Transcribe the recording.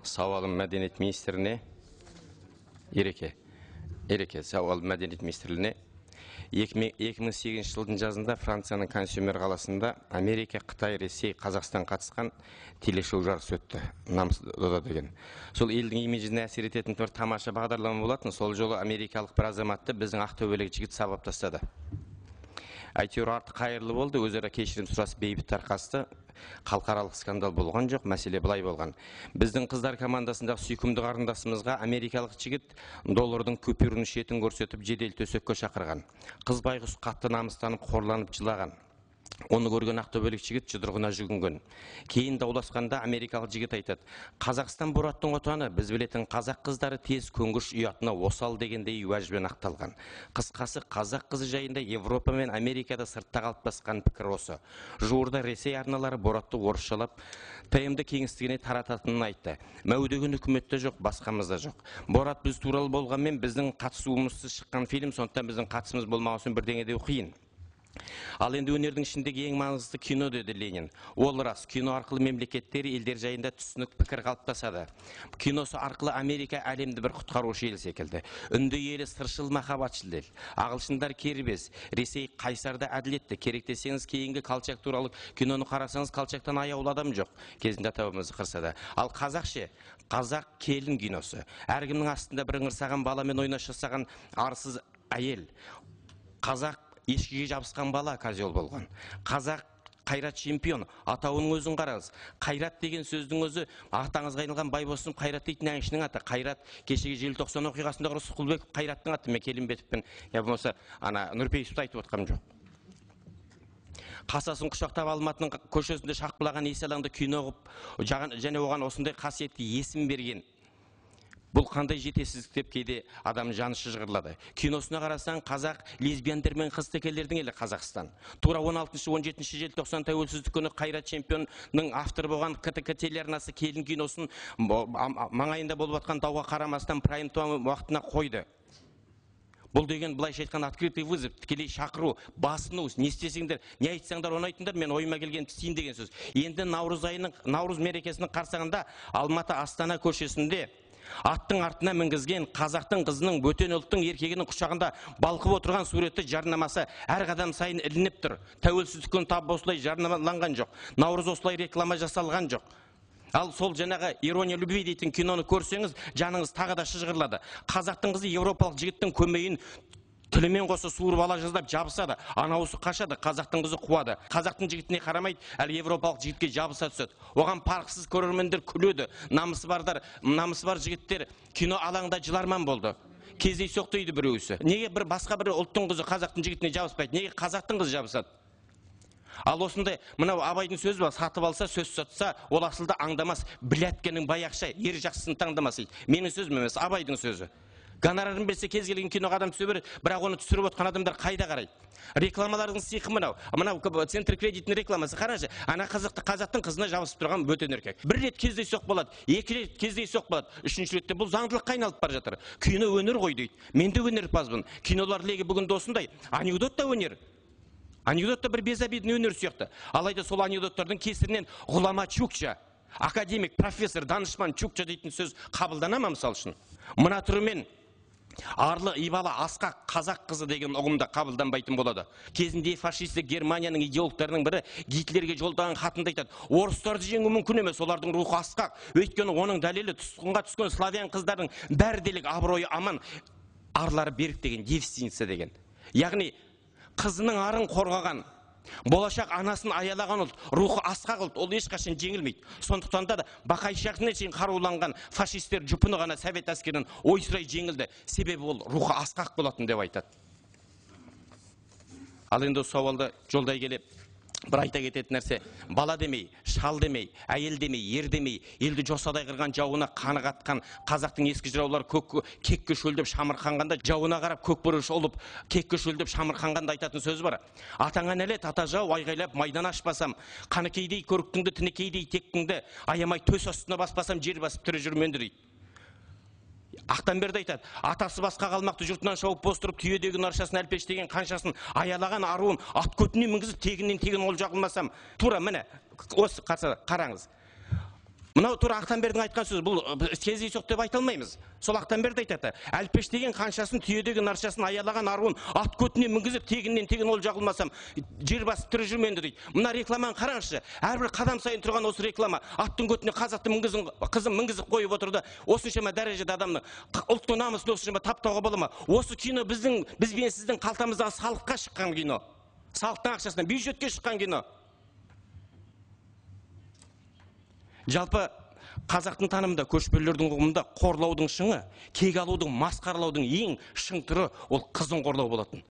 Сауалым мәдениет министріне, сауал мәдениет министрлігіне. 2008 жылдың жазында Францияның Консюмер қаласында Америка, Қытай, Ресей, Қазақстан қатысқан телешоу жарысы өтті. Намыс дода деген. Сол елдің имиджіне әсер ететін бір тамаша бағдарлама болатын. Сол жолы америкалық бір азаматты біздің ақтөбелік жігіт сабап тастады. Әйтеуір арты қайырлы болды, өзара кешірім сұрасып бейбіт тарқасты. Халықаралық скандал болған жоқ, мәселе былай болған. Біздің қыздар командасындағы сүйкімді қарындасымызға америкалық жігіт доллардың купюрінің шетін көрсетіп жедел төсекке шақырған. Қыз байғұс қатты намыстанып қорланып жылаған. Оны көрген ақтөбелік жігіт жұдырығына жүгінген. Кейін дауласқанда америкалық жігіт айтады: Қазақстан Бораттың отаны, біз білетін қазақ қыздары тез көнгіш, ұятына осал дегендей уәжбен ақталған. Қысқасы, қазақ қызы жайында Европа мен Америкада сыртта қалыптасқан пікір осы. Жуырда Ресей арналары Боратты орысшалап ТМД кеңістігіне тарататынын айтты. Мәудеген үкіметте жоқ, басқамызда жоқ. Борат біз туралы болғанмен біздің қатысуымызсыз шыққан фильм, сондықтан біздің қатысымыз болмаған соң бірдеңе деу қиын. Ал енді өнердің ішіндегі ең маңызды кино деді Ленин. Ол рас, кино арқылы мемлекеттер, елдер жайында түсінік пікір қалыптасады. Киносы арқылы Америка әлемді бір құтқарушы ел секілді. Үнді елі сыршыл, махаббатшыл ел. Ағылшындар кербез, Ресей қайсарда әділетті. Керек десеңіз, кейінгі Колчак туралы киноны қарасаңыз, Колчактан аяулы адам жоқ. Кезінде атауымызды қырсады. Ал қазақ ше? Қазақ келін киносы. Әркімнің астында бір ыңырсаған баламен ойнас жасаған арсыз әйел. Қазақ ешкіге жабысқан бала козел болған. Қазақ қайрат чемпион, атауының өзін қараңыз. Қайрат деген сөздің өзі атаңызға айналған Байбосын Қайрат дейтін әншінің аты. Қайрат кешегі желтоқсан оқиғасында Рысқұлбеков Қайраттың аты. Мен Келімбетовпен, я болмаса Нұрпейісовті айтып отқам жоқ. Қасасын құшақтап Алматының көшесінде шақпылаған Еселаңды кино қып, және оған осындай қасиетті есім берген. Бұл қандай жетесіздік деп кейде адам жаны шыжғырлады. Киносына қарасаң, қазақ лесбияндер мен қыз текелердің елі Қазақстан. Тура 16-17 желтоқсан тәуелсіздік күні Қайрат чемпионның авторы болған КТК телеарнасы келін киносын маңайында болып жатқан дауға қарамастан прайм-тайм уақытына қойды. Бұл деген былайша айтқан открытый вызов, тікелей шақыру, басыну, не істесеңдер, не айтсаңдар, оны айтыңдар, мен ойыма келген істейін деген сөз. Енді Наурыз мерекесінің қарсаңында Алматы Астана көшесінде аттың артына мінгізген қазақтың қызының бөтен ұлттың еркегінің құшағында балқып отырған суретті жарнамасы әр қадам сайын ілініп тұр. Тәуелсіздік күні тап осылай жарнамаланған жоқ. Наурыз осылай реклама жасалған жоқ. Ал сол жаңағы «Ирония любви» дейтін киноны көрсеңіз, жаныңыз тағы да шыжғырлады. Қазақтың қызы европалық жігіттің көмейін тілімен қоса суырып ала жаздап жабысады. Анауысы қашады, қазақтың қызы қуады. Қазақтың жігітіне қарамайды, әлі европалық жігітке жабыса түседі. Оған парықсыз көрермендер күледі. Намысы бар жігіттер кино алаңда жыларман болды. Кездейсоқ дейді біреусі. Неге бір басқа бір ұлттың қызы қазақтың жігітіне жабыспайды? Неге қазақтың қызы жабысады? Ал осындай, мынау Абайдың сөзі бар, сатып алса, сөз сатса, ол асылда аңдамас. Біләткенің баяқша, ер жақсысын таңдамас дейді. Менің сөзім емес, Абайдың сөзі. Гонорарын берсе кез келген киноға адам түсе береді, бірақ оны түсіріп отқан адамдар қайда қарайды? Рекламалардың сиқы мынау центр кредитінің рекламасы қарашы. Ана қазақтың қызына жабысып тұрған бөтен еркек. Бір рет кездейсоқ болады, екі рет кездейсоқ болады, үшінші ретте бұл заңдылыққа айналып бара жатыр. Кино өнер ғой дейді. Мен де өнерпазбын. Кинолар легі бүгін осындай. Анекдот та өнер. Анекдот та бір безобидный өнер сияқты. Алайда сол анекдоттардың кесірінен ғұлама Чукча, академик, профессор, данышман Чукча дейтін сөз қабылдана ма мысал үшін? Мына түрімен арлы, ибалы, асқақ қазақ қызы деген ұғымда қабылданбайтын болады. Кезінде фашистік Германияның идеологтарының бірі Гитлерге жолдаған хатында айтады: орыстарды жеңу мүмкін емес, олардың рухы асқақ. Өйткені оның дәлелі тұтқынға түскен славян қыздардың бәрі дерлік абыройы аман, арлары берік деген, девственница деген. Яғни қызының арын қорғаған, болашақ анасын аялаған ұлт, рухы асқақ ұлт, ол ешқашан жеңілмейді. Сондықтан да Бақай шағына шейін қаруланған фашистер жұпыны ғана совет әскерінен ойсырай жеңілді. Себебі ол рухы асқақ болатын деп айтады. Ал енді сауалды жолдай келіп, бір айта кететін нәрсе, бала демей, шал демей, әйел демей, ер демей, елді жосадай қырған жауына қаны қатқан қазақтың ескі жыраулар кекке шөлдеп шамырқанғанда, жауына қарап көк бұрыш олып, кекке шөлдеп шамырқанғанда айтатын сөз бар. Атаңа нәлет, ата жау, айғайлап майдан ашпасам, қаныкейдей көріктіңді, тінікейдей тектіңді, аямай төс астына баспасам, жер басып тірі жүрменді дейді. Ақтанберді айтады: атасы басқа қалмақты жұртынан шауып бостырып, түйедегі наршасын әлпештеген қаншасын аялаған аруын ат көтіне мінгізіп, тегіннен тегін ол жағылмасам. Тура міне, осы қараңыз. Мынау тура Ақтанбердің айтқан сөз, бұл кездейсоқ деп айта алмаймыз. Сол Ақтанберді айтады. Әлпеш деген қаншасын, түйедегі наршасын аялаған аруын ат көтіне мінгізіп, тегіннен тегін ол жағылмасам, жер басып тірі жүрменді дейді. Мына рекламаны қараңызшы. Әрбір қадам сайын тұрған осы реклама. Аттың көтіне қазақты қызын мінгізіп қойып отырды. Осыншама дәрежеде адамның ұлттың намысын осыншама таптауға бола ма? Осы кино біз бен сіздің қалтамыздағы салыққа шыққан кино. Салықтың ақшасынан бюджетке шыққан кино. Жалпы қазақтың танымында, көшпелілердің ұғымында қорлаудың шыңы, кек алудың, масқаралаудың ең шың түрі ол қызын қорлау болатын.